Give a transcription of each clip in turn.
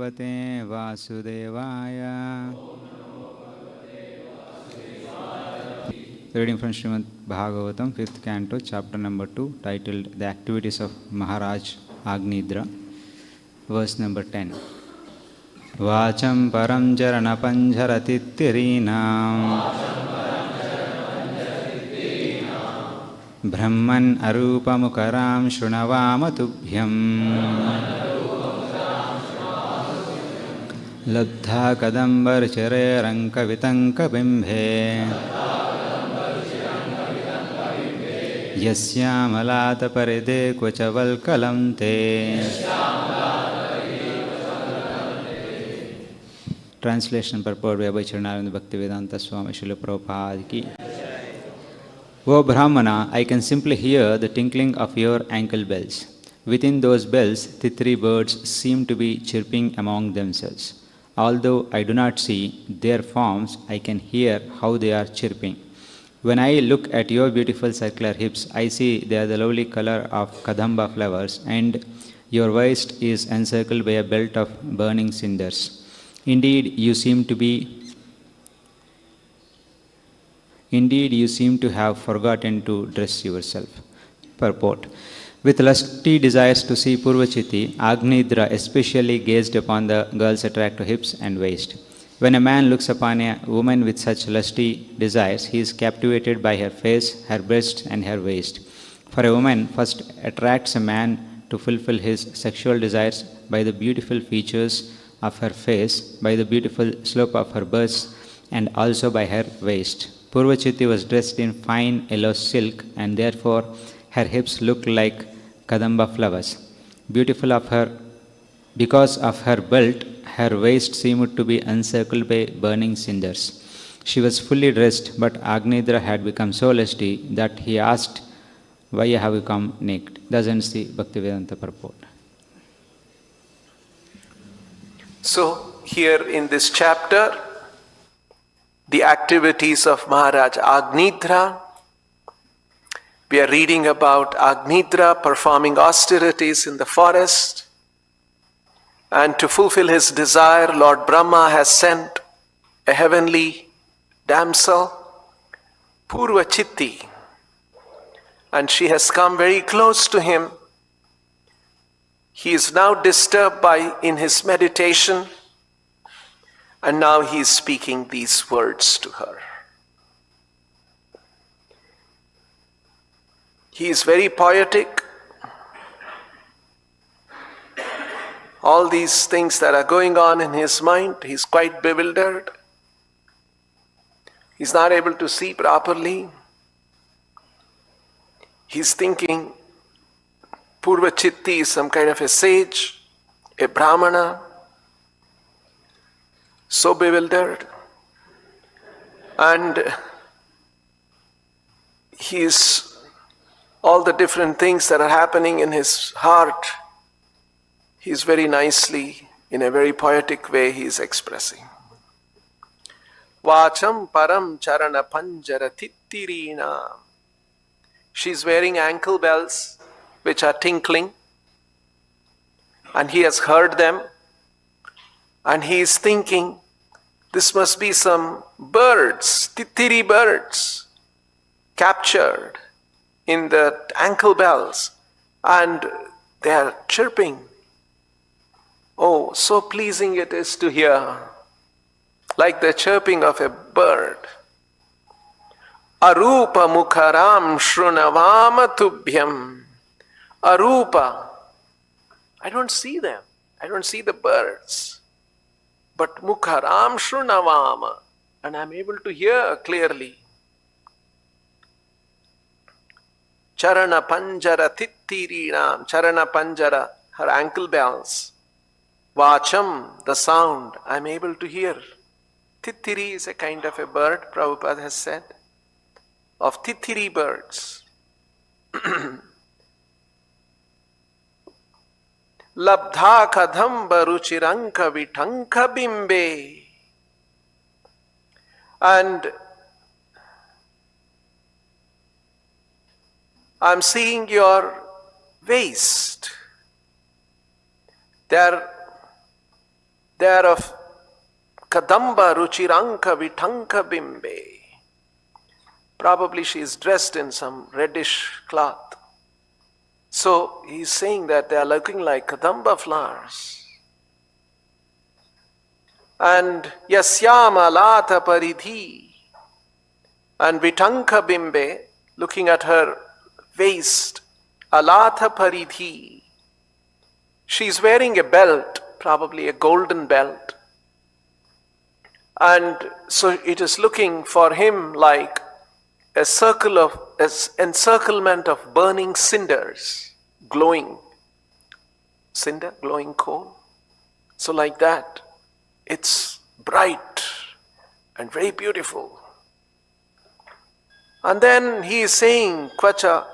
Bhagavate Vasudevaya. Reading from Srimad Bhagavatam, 5th canto, chapter number 2, titled The Activities of Maharaj Agnidra, verse number 10. Vacham param jarana panjharatitirina Brahman arupa mukaram shrunavama tubhyam Labdha kadambar chare ranka vitanka bimbe Yasyamalata paride kvachaval kalamte. Translation purport by Bhaktivedanta Swami Srila Prabhupada ki. O Brahmana, I can simply hear the tinkling of your ankle bells. Within those bells, the three birds seem to be chirping among themselves. Although I do not see their forms, I can hear how they are chirping. When I look at your beautiful circular hips, I see they are the lovely color of kadamba flowers, and your waist is encircled by a belt of burning cinders. Indeed, you seem to have forgotten to dress yourself. Purport. With lusty desires to see Purvachiti, Agnidra especially gazed upon the girl's attractive hips and waist. When a man looks upon a woman with such lusty desires, he is captivated by her face, her breasts, and her waist. For a woman first attracts a man to fulfill his sexual desires by the beautiful features of her face, by the beautiful slope of her breasts, and also by her waist. Purvachiti was dressed in fine yellow silk, and therefore her hips looked like kadamba flowers. Because of her belt, her waist seemed to be encircled by burning cinders. She was fully dressed, but Agnidra had become so lusty that he asked, "Why have you come naked?" Thus ends the Bhaktivedanta purport. So, here in this chapter, the activities of Maharaj Agnidra, we are reading about Agnidra performing austerities in the forest. And to fulfill his desire, Lord Brahma has sent a heavenly damsel, Purvachiti, and she has come very close to him. He is now disturbed in his meditation, and now he is speaking these words to her. He is very poetic. All these things that are going on in his mind, he's quite bewildered. He's not able to see properly. He's thinking Purvachiti is some kind of a sage, a Brahmana, so bewildered. And all the different things that are happening in his heart, he's very nicely, in a very poetic way, he is expressing. Vacham param charana panjara tittirina. She's wearing ankle bells which are tinkling, and he has heard them, and he is thinking, this must be some birds, tittiri birds, captured in the ankle bells, and they are chirping. Oh, so pleasing it is to hear, like the chirping of a bird. Arupa mukharam shrunavama tubhyam. Arupa. I don't see them. I don't see the birds. But mukharam shrunavama. And I'm able to hear clearly. Charana panjara tittirinam. Charana panjara, her ankle bells. Vacham, the sound, I'm able to hear. Tittiri is a kind of a bird, Prabhupada has said, of tittiri birds. Labdha kadamba ruchiranka vitanka bimbe. And I'm seeing your waist. They are They are of Kadamba Ruchiranka Vitanka Bimbe. Probably she is dressed in some reddish cloth. So he is saying that they are looking like Kadamba flowers. And Yasyama Lata Paridhi and Vitanka Bimbe, looking at her waist, Alata Paridhi. She is wearing a belt, probably a golden belt. And so it is looking for him like a circle of encirclement of burning cinders, glowing cinder, glowing coal. So like that, it's bright and very beautiful. And then he is saying, Kvacha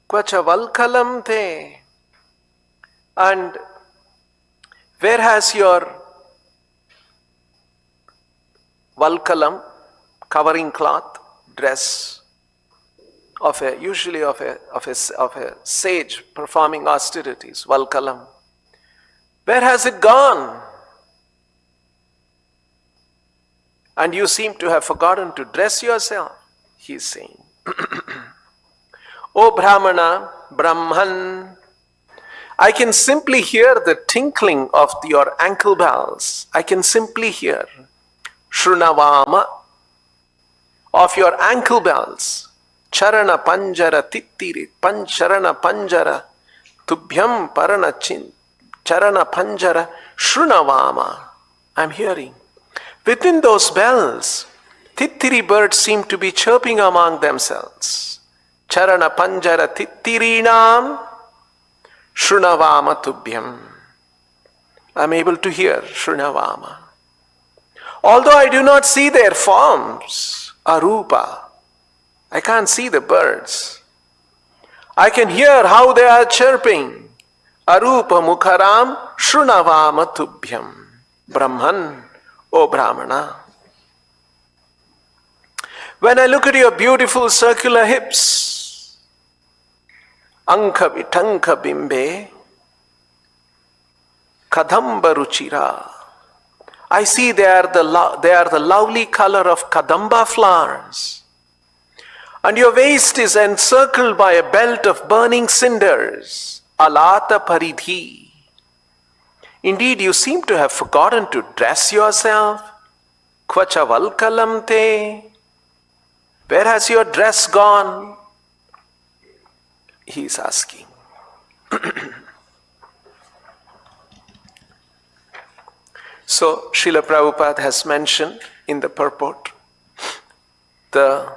Valkalam te. And where has your Valkalam, covering cloth, dress usually of a sage performing austerities, Valkalam. Where has it gone? And you seem to have forgotten to dress yourself, he is saying. O Brahmana, Brahman, I can simply hear the tinkling of your ankle bells. I can simply hear Shrunavama of your ankle bells. Charana Panjara Tittiri, Pancharana Panjara, Tubhyam Parana Chin, Charana Panjara, Shrunavama. I'm hearing. Within those bells, Tittiri birds seem to be chirping among themselves. Charana Panjara Tittirinam, Shrunavama Tubhyam. I'm able to hear Shrunavama. Although I do not see their forms, Arupa, I can't see the birds. I can hear how they are chirping. Arupa Mukharam Shrunavama Tubhyam. Brahman, O Brahmana. When I look at your beautiful circular hips, Anka Vitanka Bimbe, Kadamba Ruchira, I see they are the lovely color of Kadamba flowers. And your waist is encircled by a belt of burning cinders, Alata Paridhi. Indeed, you seem to have forgotten to dress yourself. Kvacha Valkalam te. Where has your dress gone? He is asking. So, Srila Prabhupada has mentioned in the purport the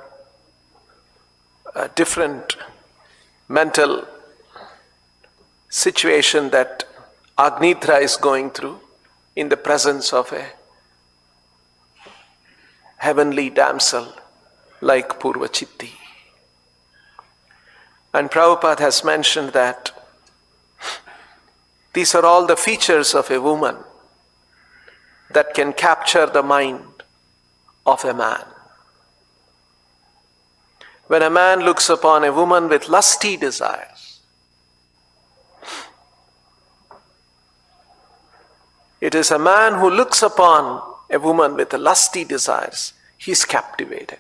different mental situation that Agnidra is going through in the presence of a heavenly damsel like Purvachitti. And Prabhupada has mentioned that these are all the features of a woman that can capture the mind of a man. When a man looks upon a woman with lusty desires, it is a man who looks upon a woman with lusty desires, he is captivated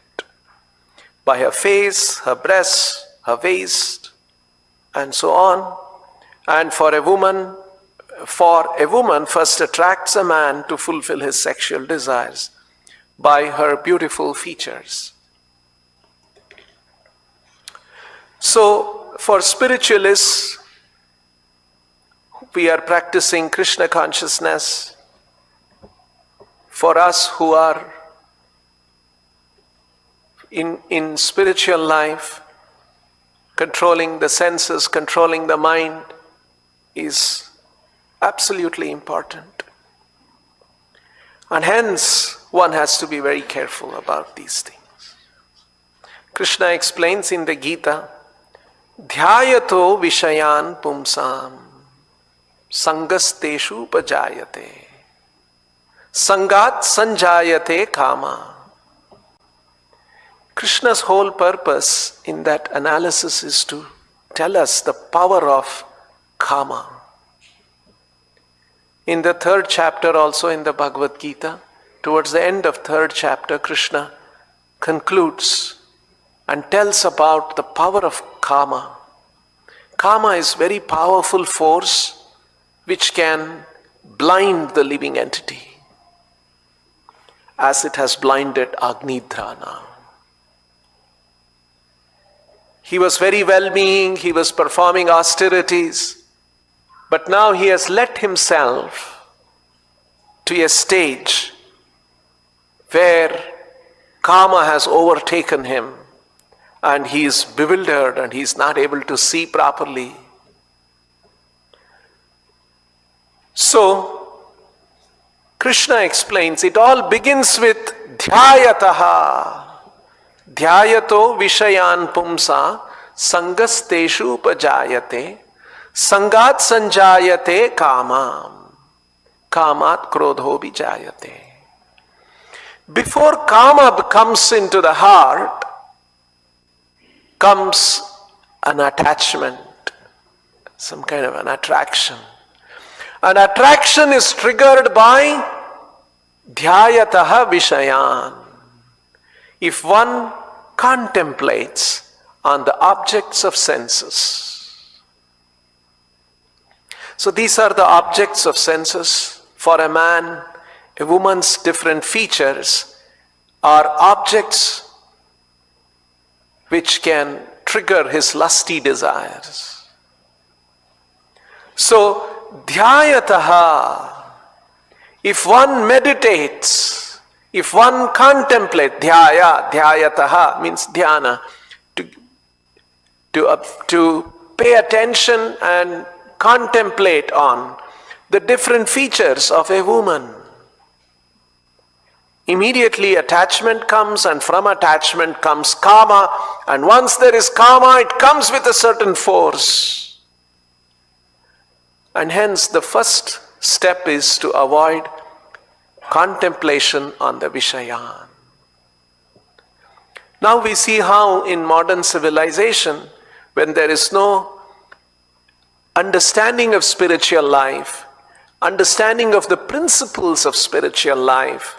by her face, her breasts, her waist, and so on. And for a woman first attracts a man to fulfill his sexual desires by her beautiful features. So, for spiritualists, we are practicing Krishna consciousness. For us who are in spiritual life, controlling the senses, controlling the mind is absolutely important. And hence, one has to be very careful about these things. Krishna explains in the Gita, Dhyayato Vishayan Pumsam Sangasteshu Pajayate Sangat Sanjayate Kama. Krishna's whole purpose in that analysis is to tell us the power of Kama. In the 3rd chapter also in the Bhagavad Gita, towards the end of 3rd chapter, Krishna concludes and tells about the power of karma. Karma is very powerful force which can blind the living entity, as it has blinded Agnidra now. He was very well-being, he was performing austerities, but now he has let himself to a stage where karma has overtaken him and he is bewildered and he is not able to see properly. So, Krishna explains, it all begins with dhyayataha. Dhyayato vishayan pumsa sangasteshu upajayate sangat sanjayate kamam kamat krodho vijayate. Before karma comes into the heart, comes an attachment, some kind of an attraction. An attraction is triggered by dhyayataha vishayan. If one contemplates on the objects of senses. So these are the objects of senses. For a man, a woman's different features are objects which can trigger his lusty desires. So, dhyayataha, if one meditates, if one contemplates, dhyayataha means dhyana, to pay attention and contemplate on the different features of a woman. Immediately attachment comes, and from attachment comes karma, and once there is karma, it comes with a certain force. And hence the first step is to avoid contemplation on the Vishayan. Now we see how in modern civilization, when there is no understanding of spiritual life, understanding of the principles of spiritual life,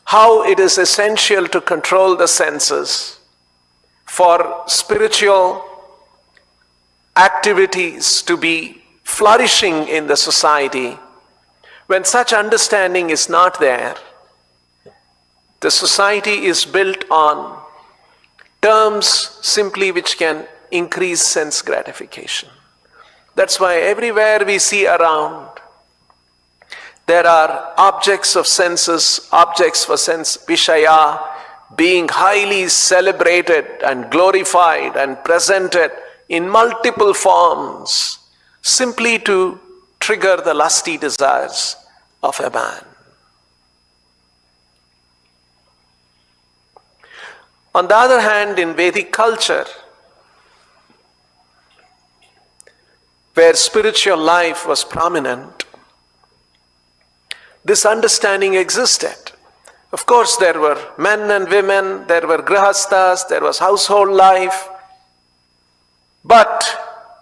how it is essential to control the senses for spiritual activities to be flourishing in the society. When such understanding is not there, the society is built on terms simply which can increase sense gratification. That's why everywhere we see around, there are objects of senses, objects for sense, Vishaya, being highly celebrated and glorified and presented in multiple forms, simply to trigger the lusty desires of a man. On the other hand, in Vedic culture, where spiritual life was prominent, this understanding existed. Of course, there were men and women, there were grihasthas, there was household life, but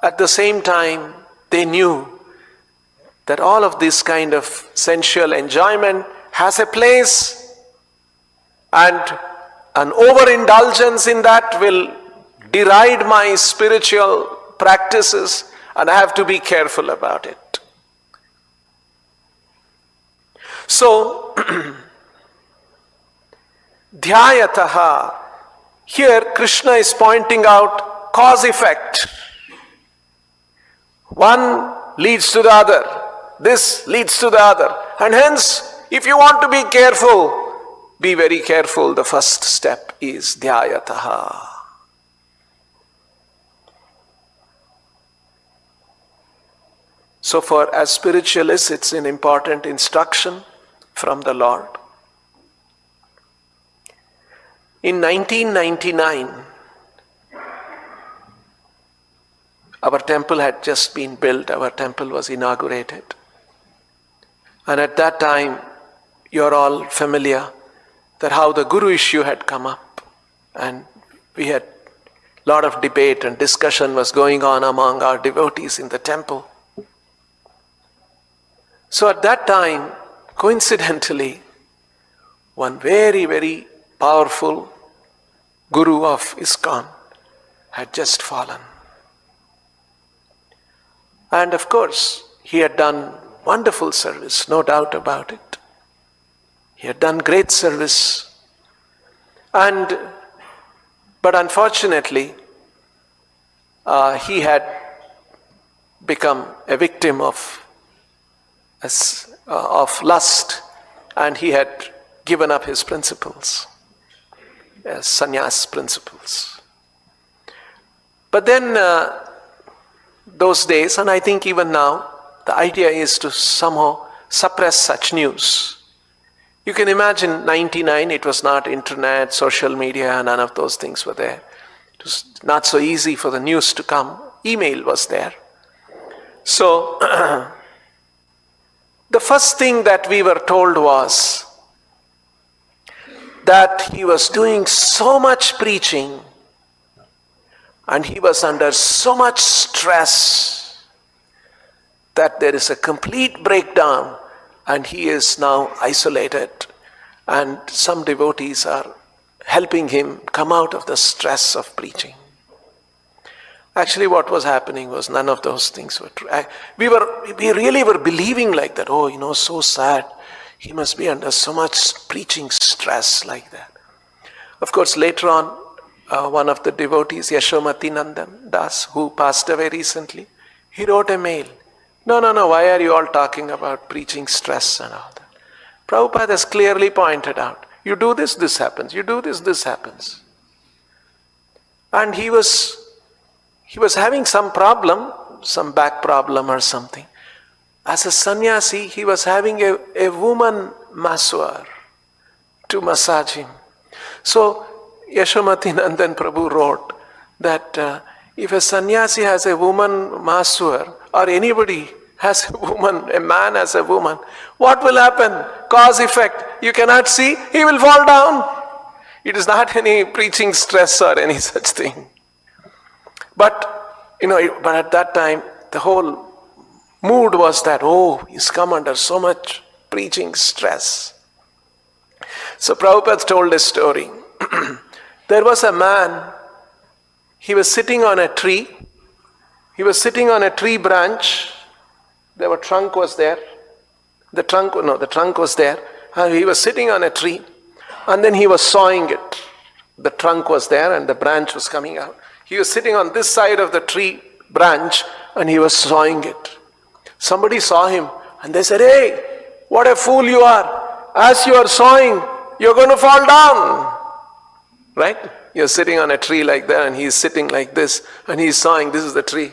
at the same time, they knew that all of this kind of sensual enjoyment has a place, and an overindulgence in that will deride my spiritual practices, and I have to be careful about it. So, dhyayataha, here Krishna is pointing out cause-effect. One leads to the other, this leads to the other, and hence, if you want to be careful, be very careful. The first step is dhyayataha. So for as spiritualists, it's an important instruction from the Lord. In 1999, our temple had just been built, our temple was inaugurated. And at that time, you're all familiar that how the Guru issue had come up. And we had a lot of debate and discussion was going on among our devotees in the temple. So at that time, coincidentally, one very, very powerful guru of ISKCON had just fallen. And of course, he had done wonderful service, no doubt about it. He had done great service. But unfortunately, he had become a victim of lust, and he had given up his principles, sannyas principles. But then those days, and I think even now, the idea is to somehow suppress such news. You can imagine 99, it was not internet, social media, none of those things were there. It was not so easy for the news to come. Email was there. So, the first thing that we were told was that he was doing so much preaching and he was under so much stress that there is a complete breakdown and he is now isolated, and some devotees are helping him come out of the stress of preaching. Actually, what was happening was none of those things were true. We really were believing like that. Oh, so sad. He must be under so much preaching stress like that. Of course, later on, one of the devotees, Chanchalapathi Dasa, who passed away recently, he wrote a mail. No, why are you all talking about preaching stress and all that? Prabhupada has clearly pointed out, you do this, this happens. You do this, this happens. And he was having some problem, some back problem or something. As a sannyasi, he was having a woman masseur to massage him. So, Chanchalapathi Prabhu wrote that if a sannyasi has a woman masseur, or anybody has a woman, a man has a woman, what will happen? Cause effect. You cannot see, he will fall down. It is not any preaching stress or any such thing. But at that time, the whole mood was that, he's come under so much preaching stress. So Prabhupada told a story. There was a man, he was sitting on a tree. He was sitting on a tree branch. The trunk was there. The trunk was there. And he was sitting on a tree. And then he was sawing it. The trunk was there and the branch was coming out. He was sitting on this side of the tree branch and he was sawing it. Somebody saw him and they said, "Hey, what a fool you are. As you are sawing, you're going to fall down." Right? You're sitting on a tree like that and he's sitting like this and he's sawing. This is the tree.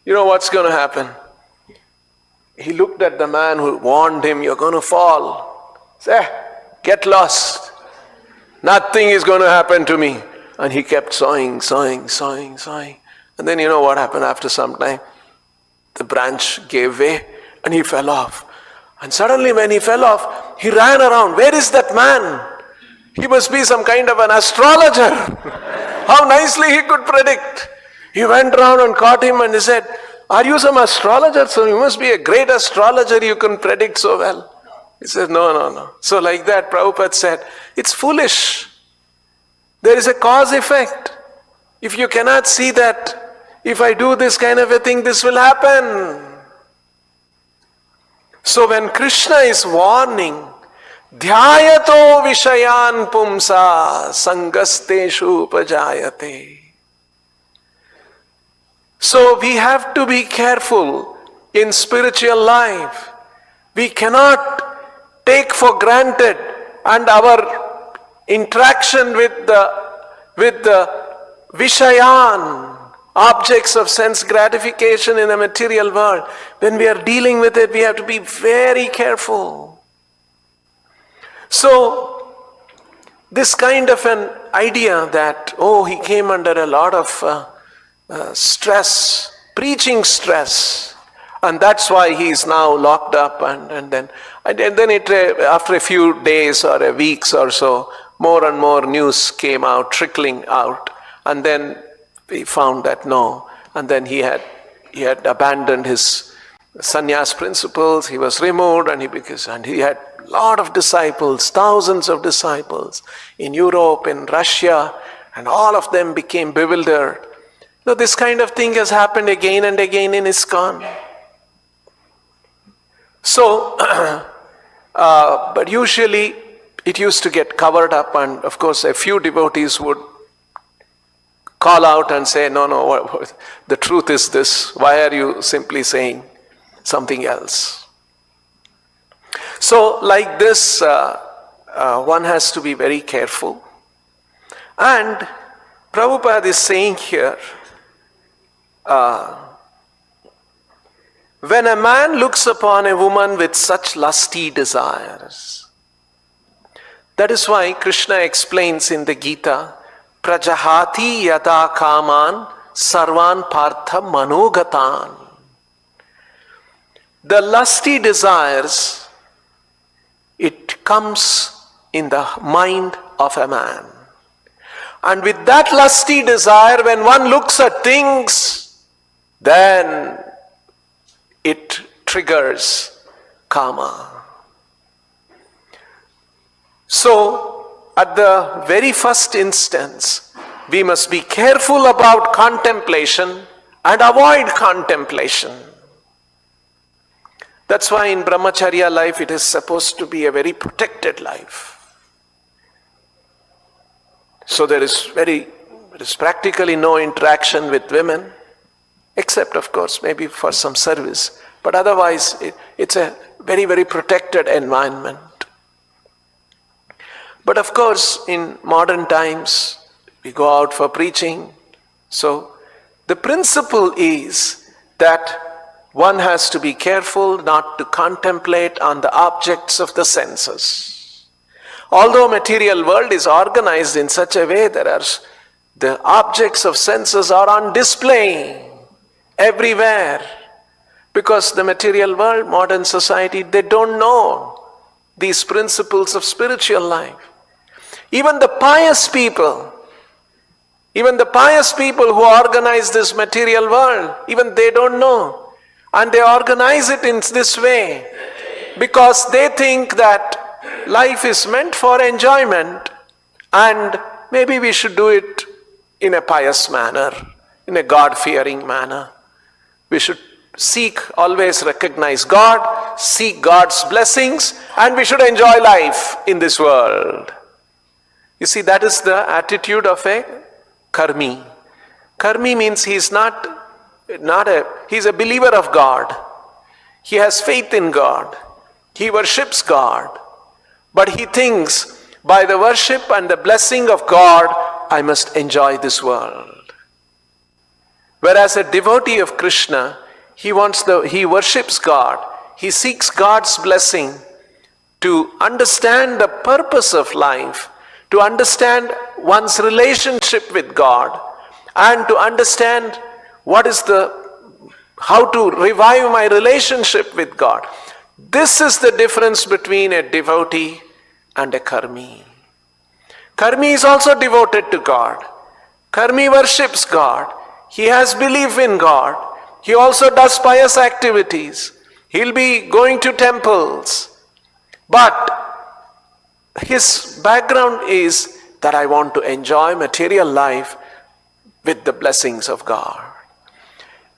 You know what's going to happen? He looked at the man who warned him, "You're going to fall." Say, "Get lost. Nothing is going to happen to me." And he kept sawing. And then you know what happened after some time? The branch gave way and he fell off. And suddenly when he fell off, he ran around. Where is that man? He must be some kind of an astrologer. How nicely he could predict. He went around and caught him and he said, "Are you some astrologer? So you must be a great astrologer, you can predict so well." He said, No. So like that, Prabhupada said, it's foolish. There is a cause effect. If you cannot see that, if I do this kind of a thing, this will happen. So when Krishna is warning, dhyayato vishayan pumsa sangasteshu upajayate. So we have to be careful in spiritual life. We cannot take for granted, and our interaction with the vishayan, objects of sense gratification in the material world, when we are dealing with it, we have to be very careful. So, this kind of an idea that, he came under a lot of stress, preaching stress, and that's why he is now locked up, and then after a few days or weeks or so, more and more news came out, trickling out, and then we found that no, and then he had abandoned his sannyas principles, he was removed, and he had a lot of disciples, thousands of disciples in Europe, in Russia, and all of them became bewildered. This kind of thing has happened again and again in ISKCON. So, but usually it used to get covered up, and of course a few devotees would call out and say, no, the truth is this. Why are you simply saying something else? So like this, one has to be very careful. And Prabhupada is saying here, when a man looks upon a woman with such lusty desires, that is why Krishna explains in the Gita, Prajahati yada kaman sarvan partha manogatan. The lusty desires, it comes in the mind of a man. And with that lusty desire, when one looks at things, then it triggers kama. So, at the very first instance, we must be careful about contemplation and avoid contemplation. That's why in brahmacharya life it is supposed to be a very protected life. So there is practically no interaction with women, except of course maybe for some service. But otherwise it's a very, very protected environment. But of course in modern times we go out for preaching. So the principle is that one has to be careful not to contemplate on the objects of the senses. Although material world is organized in such a way, the objects of senses are on display everywhere. Because the material world, modern society, they don't know these principles of spiritual life. Even the pious people who organize this material world, even they don't know. And they organize it in this way because they think that life is meant for enjoyment and maybe we should do it in a pious manner, in a God-fearing manner. We should always recognize God, seek God's blessings, and we should enjoy life in this world. You see, that is the attitude of a karmi. Karmi means he's a believer of God. He has faith in God. He worships God. But he thinks, by the worship and the blessing of God, I must enjoy this world. Whereas a devotee of Krishna, he worships God. He seeks God's blessing to understand the purpose of life, to understand one's relationship with God, and to understand how to revive my relationship with God. This is the difference between a devotee and a karmi. Karmi is also devoted to God. Karmi worships God. He has belief in God. He also does pious activities. He'll be going to temples. But his background is that I want to enjoy material life with the blessings of God.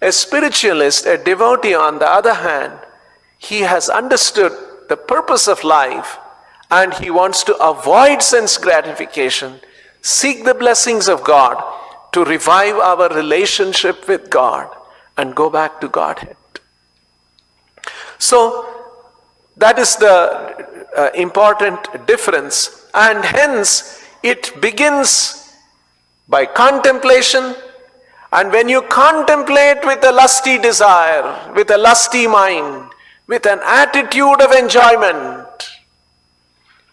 A spiritualist, a devotee on the other hand, he has understood the purpose of life and he wants to avoid sense gratification, seek the blessings of God to revive our relationship with God and go back to Godhead. So that is the important difference, and hence it begins by contemplation. And when you contemplate with a lusty desire, with a lusty mind, with an attitude of enjoyment,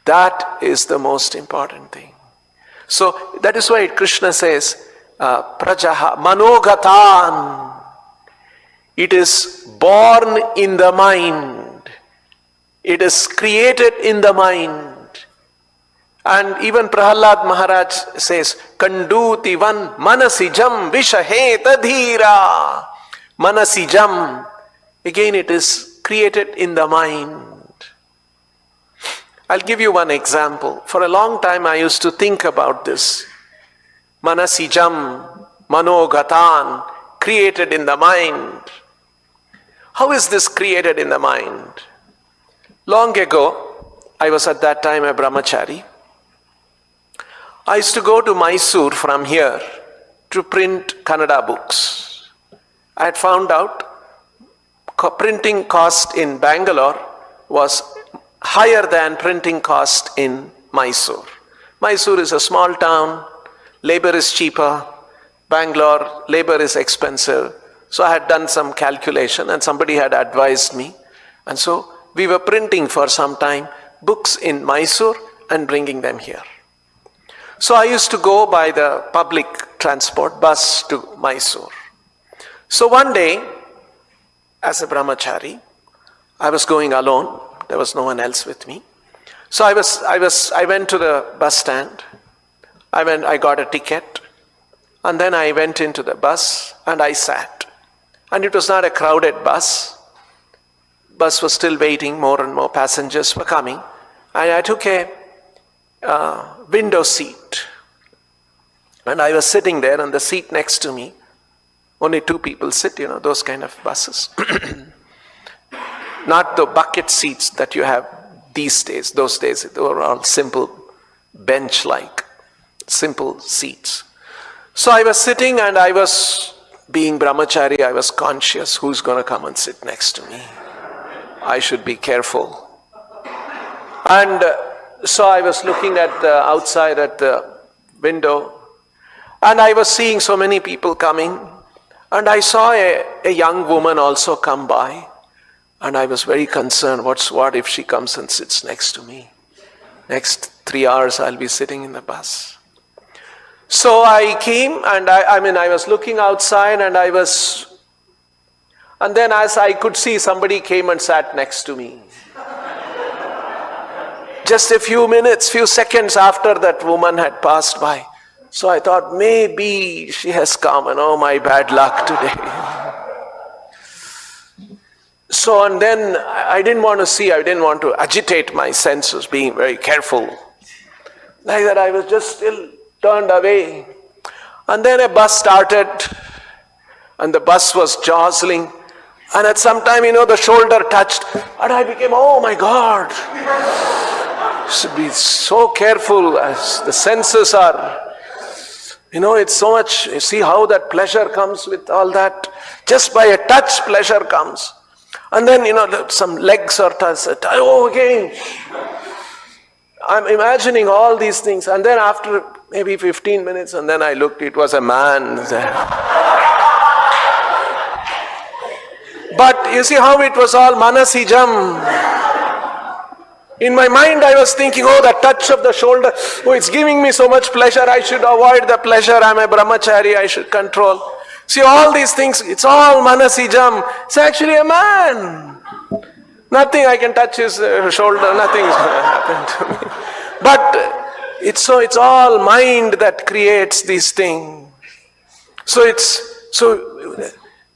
that is the most important thing. So that is why Krishna says, prajaha manogatan. It is born in the mind. It is created in the mind. And even Prahalad Maharaj says, Kandutivan manasijam vishaheta dhira. Manasijam Again, it is created in the mind. I'll give you one example. For a long time I used to think about this. Manasijam, manogatan, created in the mind. How is this created in the mind? Long ago, I was at that time a brahmachari. I used to go to Mysore from here to print Kannada books. I had found out printing cost in Bangalore was higher than printing cost in Mysore. Mysore is a small town, labor is cheaper. Bangalore, labor is expensive. So I had done some calculation and somebody had advised me. And so we were printing for some time books in Mysore and bringing them here. So I used to go by the public transport bus to Mysore. So one day, as a brahmachari, I was going alone. There was no one else with me. So I went to the bus stand. I got a ticket. And then I went into the bus and I sat. And it was not a crowded bus. Bus was still waiting, more and more passengers were coming. And I took a window seat. And I was sitting there on the seat next to me. Only two people sit, those kind of buses. Not the bucket seats that you have these days. Those days, they were all simple bench-like, simple seats. So I was sitting and I was being brahmachari. I was conscious who's going to come and sit next to me. I should be careful. And so I was looking at the outside at the window, and I was seeing so many people coming, and I saw a young woman also come by, and I was very concerned. What if she comes and sits next to me? Next 3 hours I'll be sitting in the bus. So I came and I was looking outside and then as I could see, somebody came and sat next to me. Just a few seconds after that woman had passed by. So I thought, maybe she has come and oh, my bad luck today. So, and then I didn't want to agitate my senses, being very careful. Like that I was just still turned away. And then a bus started and the bus was jostling. And at some time, the shoulder touched and I became, oh my God. Should be so careful as the senses are. It's so much, you see how that pleasure comes with all that. Just by a touch, pleasure comes. And then, some legs are touched. Oh, again. I'm imagining all these things. And then after maybe 15 minutes, and then I looked, it was a man there. But you see how it was all manasijam. In my mind I was thinking, oh, the touch of the shoulder, oh, it's giving me so much pleasure, I should avoid the pleasure, I'm a brahmachari, I should control. See, all these things, it's all manasijam. It's actually a man. Nothing, I can touch his shoulder, nothing is going to happen to me. But it's all mind that creates these things. So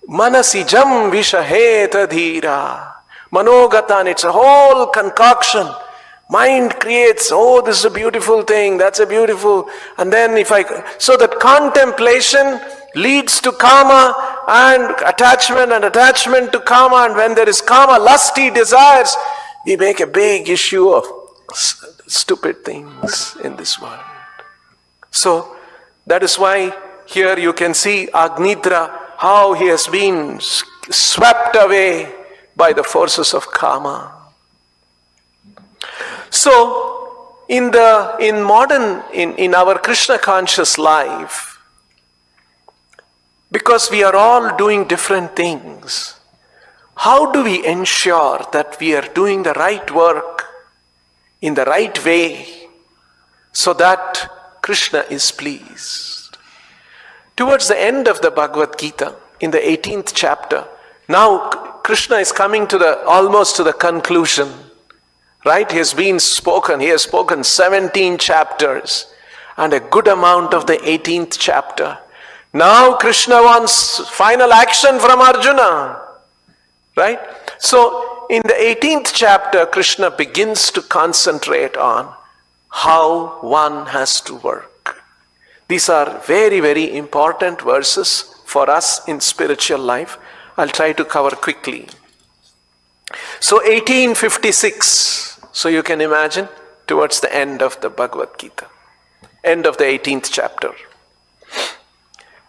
manasijam vishaheta dhira. Manogatan, it's a whole concoction. Mind creates, oh, this is a beautiful thing, that's a beautiful, and then so that contemplation leads to kama and attachment to kama, and when there is kama, lusty desires, we make a big issue of stupid things in this world. So, that is why here you can see Agnidra, how he has been swept away by the forces of kama. So, in our Krishna conscious life, because we are all doing different things, how do we ensure that we are doing the right work in the right way so that Krishna is pleased? Towards the end of the Bhagavad Gita, in the 18th chapter, now Krishna is coming almost to the conclusion, right? He has spoken 17 chapters and a good amount of the 18th chapter. Now Krishna wants final action from Arjuna, Right? So, in the 18th chapter, Krishna begins to concentrate on how one has to work. These are very, very important verses for us in spiritual life. I'll try to cover quickly. So 1856, so you can imagine, towards the end of the Bhagavad Gita, end of the 18th chapter.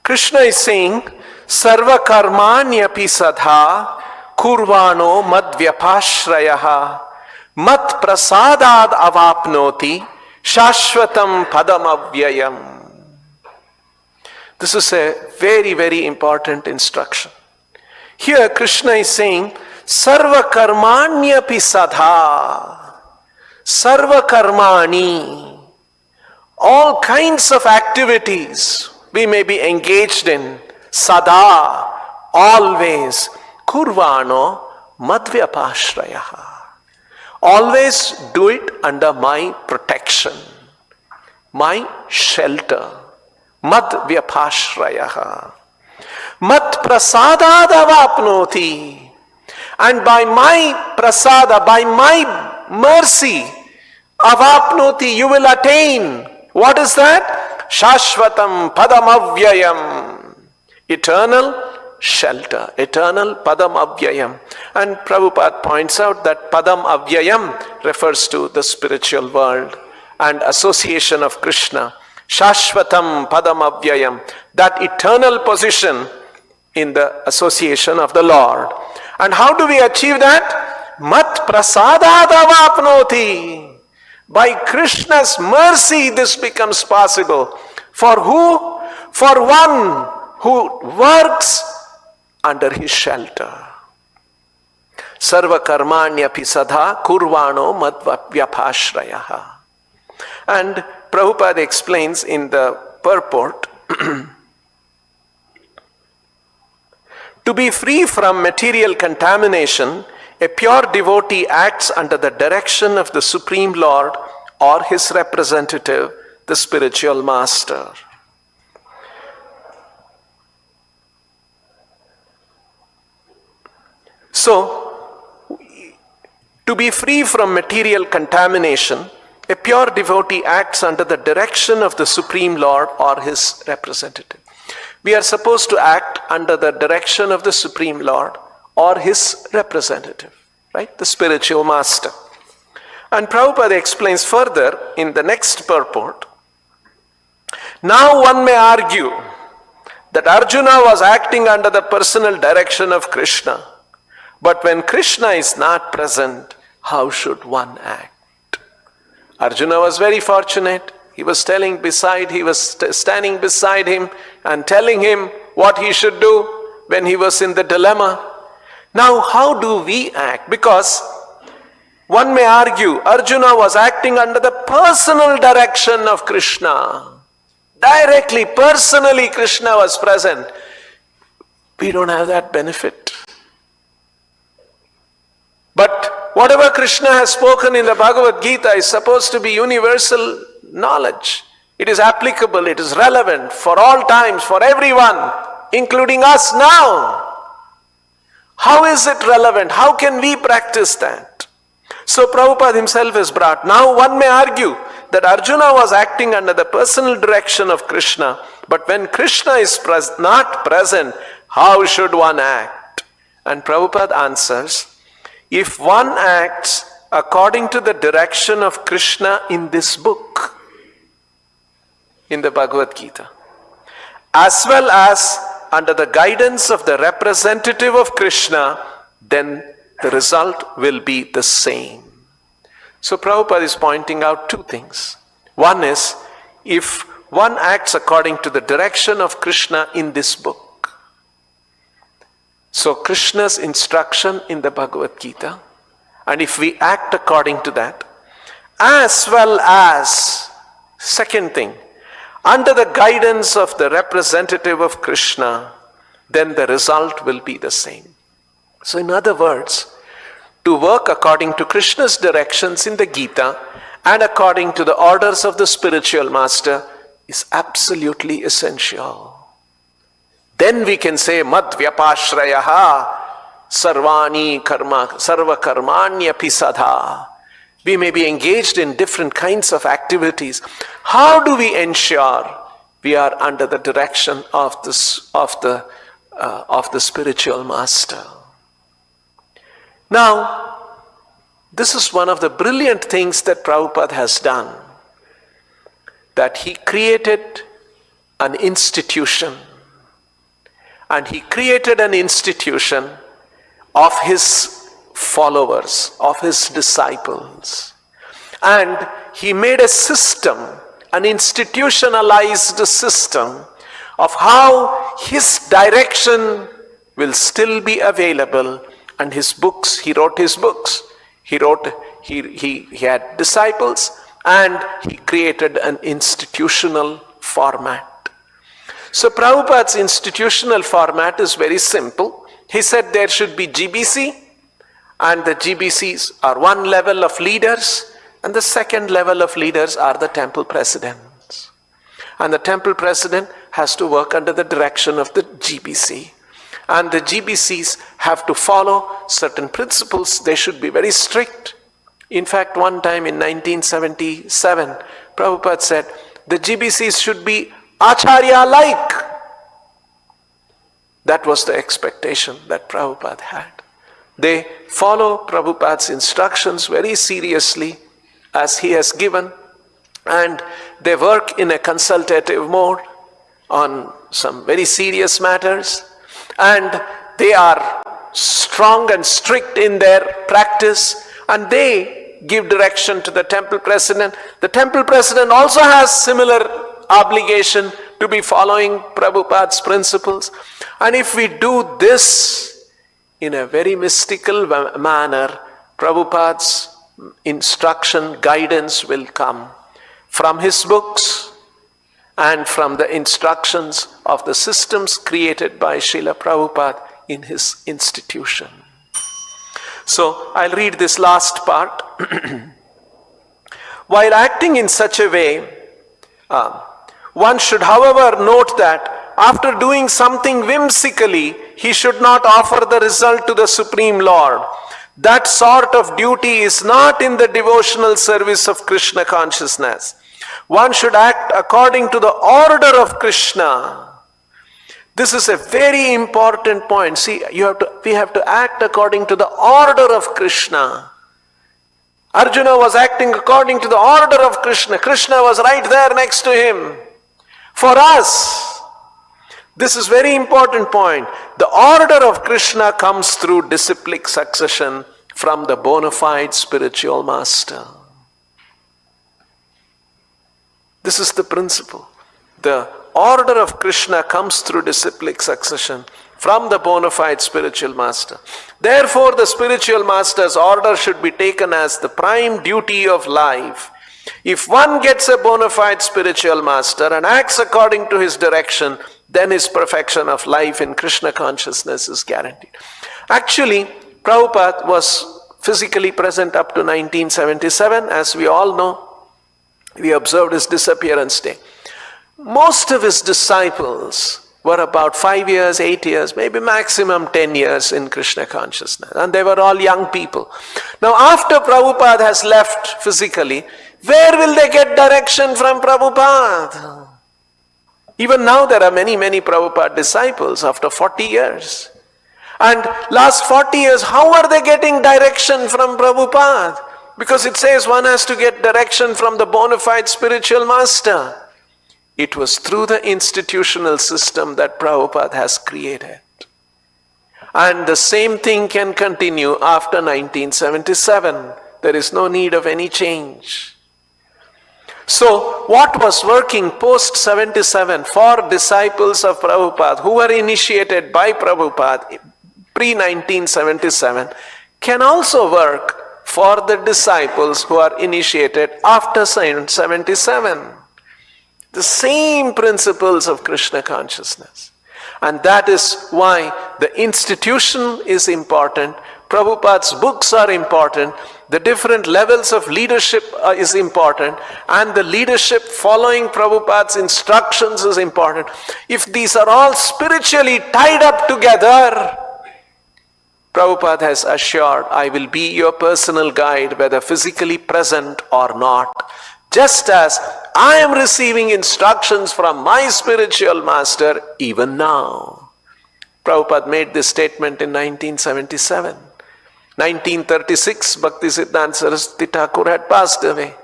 Krishna is saying, Sarva karmanyapi sadha kurvano madvyapashrayaha mat prasadad avapnoti shashvatam padamavyayam. This is a very, very important instruction. Here Krishna is saying, Sarva karmanyapi sadha, sarva karmani, all kinds of activities we may be engaged in, sada, always, kurvano madvyapashrayaha. Always do it under my protection, my shelter. Madvyapashrayaha. Mat prasadadavapnoti. And by my prasada, by my mercy, avapnoti, you will attain. What is that? Shashvatam padamavyayam. Eternal shelter, eternal padam avyayam. And Prabhupada points out that padam avyayam refers to the spiritual world and association of Krishna. Shashvatam padam avyayam, that eternal position in the association of the Lord. And how do we achieve that? Mat prasadadavapnoti. By Krishna's mercy this becomes possible. For who? For one who works under his shelter. Sarva karmanyapi sadha kurvano madvyapashrayaha. And Prabhupada explains in the Purport, to be free from material contamination, a pure devotee acts under the direction of the Supreme Lord or his representative, the spiritual master. So, to be free from material contamination, a pure devotee acts under the direction of the Supreme Lord or his representative. We are supposed to act under the direction of the Supreme Lord or his representative, right? The spiritual master. And Prabhupada explains further in the next purport. Now one may argue that Arjuna was acting under the personal direction of Krishna. But when Krishna is not present, how should one act? Arjuna was very fortunate. He was standing beside him and telling him what he should do when he was in the dilemma. Now, how do we act? Because one may argue Arjuna was acting under the personal direction of Krishna. Directly, personally, Krishna was present. We don't have that benefit. But whatever Krishna has spoken in the Bhagavad Gita is supposed to be universal knowledge. It is applicable, it is relevant for all times, for everyone, including us now. How is it relevant? How can we practice that? So Prabhupada himself is brought. Now one may argue that Arjuna was acting under the personal direction of Krishna, but when Krishna is not present, how should one act? And Prabhupada answers, if one acts according to the direction of Krishna in this book, in the Bhagavad Gita, as well as under the guidance of the representative of Krishna, then the result will be the same. So Prabhupada is pointing out two things. One is, if one acts according to the direction of Krishna in this book, so Krishna's instruction in the Bhagavad Gita, and if we act according to that, as well as, second thing, under the guidance of the representative of Krishna, then the result will be the same. So in other words, to work according to Krishna's directions in the Gita and according to the orders of the spiritual master is absolutely essential. Then we can say, Madvyapashrayaha, sarvani karma, sarva karmanyapi sadha. We may be engaged in different kinds of activities. How do we ensure we are under the direction of the spiritual master? Now, this is one of the brilliant things that Prabhupada has done, that he created an institution, and he created an institution of his followers, of his disciples. And he made a system, an institutionalized system of how his direction will still be available. And his books, he wrote his books. He had disciples, and he created an institutional format. So Prabhupada's institutional format is very simple. He said there should be GBC, and the GBCs are one level of leaders, and the second level of leaders are the temple presidents. And the temple president has to work under the direction of the GBC. And the GBCs have to follow certain principles. They should be very strict. In fact, one time in 1977, Prabhupada said, the GBCs should be Acharya-like. That was the expectation that Prabhupada had. They follow Prabhupada's instructions very seriously as he has given, and they work in a consultative mode on some very serious matters, and they are strong and strict in their practice, and they give direction to the temple president. The temple president also has similar obligation to be following Prabhupada's principles. And if we do this in a very mystical manner, Prabhupada's instruction, guidance will come from his books and from the instructions of the systems created by Srila Prabhupada in his institution. So I'll read this last part. While acting in such a way, one should, however, note that after doing something whimsically, he should not offer the result to the Supreme Lord. That sort of duty is not in the devotional service of Krishna consciousness. One should act according to the order of Krishna. This is a very important point. See, we have to act according to the order of Krishna. Arjuna was acting according to the order of Krishna. Krishna was right there next to him. For us, this is very important point. The order of Krishna comes through disciplic succession from the bona fide spiritual master. This is the principle. The order of Krishna comes through disciplic succession from the bona fide spiritual master. Therefore, the spiritual master's order should be taken as the prime duty of life. If one gets a bona fide spiritual master and acts according to his direction, then his perfection of life in Krishna consciousness is guaranteed. Actually, Prabhupada was physically present up to 1977. As we all know, we observed his disappearance day. Most of his disciples were about 5 years, 8 years, maybe maximum 10 years in Krishna consciousness. And they were all young people. Now, after Prabhupada has left physically, where will they get direction from Prabhupada? Even now there are many, many Prabhupada disciples after 40 years. And last 40 years, how are they getting direction from Prabhupada? Because it says one has to get direction from the bona fide spiritual master. It was through the institutional system that Prabhupada has created. And the same thing can continue after 1977. There is no need of any change. So, what was working post-77 for disciples of Prabhupada who were initiated by Prabhupada pre-1977 can also work for the disciples who are initiated after 77. The same principles of Krishna consciousness. And that is why the institution is important. Prabhupada's books are important. The different levels of leadership is important. And the leadership following Prabhupada's instructions is important. If these are all spiritually tied up together, Prabhupada has assured, I will be your personal guide whether physically present or not. Just as I am receiving instructions from my spiritual master even now. Prabhupada made this statement in 1977. 1936, Bhaktisiddhanta Saraswati Thakur had passed away.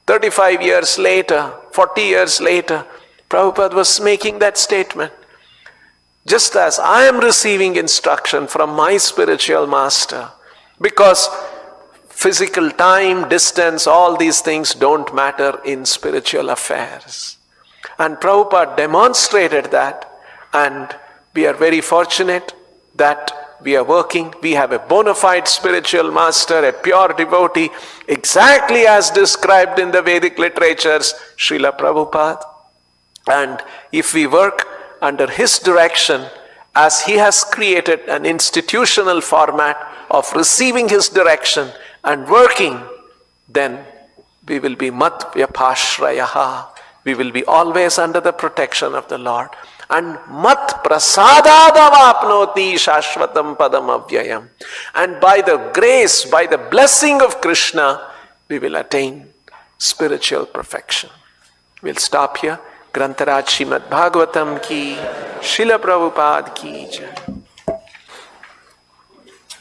35 years later, 40 years later, Prabhupada was making that statement. Just as I am receiving instruction from my spiritual master, because physical time, distance, all these things don't matter in spiritual affairs. And Prabhupada demonstrated that, and we are very fortunate that we are working. We have a bona fide spiritual master, a pure devotee, exactly as described in the Vedic literatures, Srila Prabhupada. And if we work under his direction, as he has created an institutional format of receiving his direction and working, then we will be mat vyapashrayaha. We will be always under the protection of the Lord. And mat prasadadavapnoti shashvatam padam avyayam. And by the grace, by the blessing of Krishna, we will attain spiritual perfection. We'll stop here. Grantaraj Srimad Bhagavatam ki, Srila Prabhupada ki jai.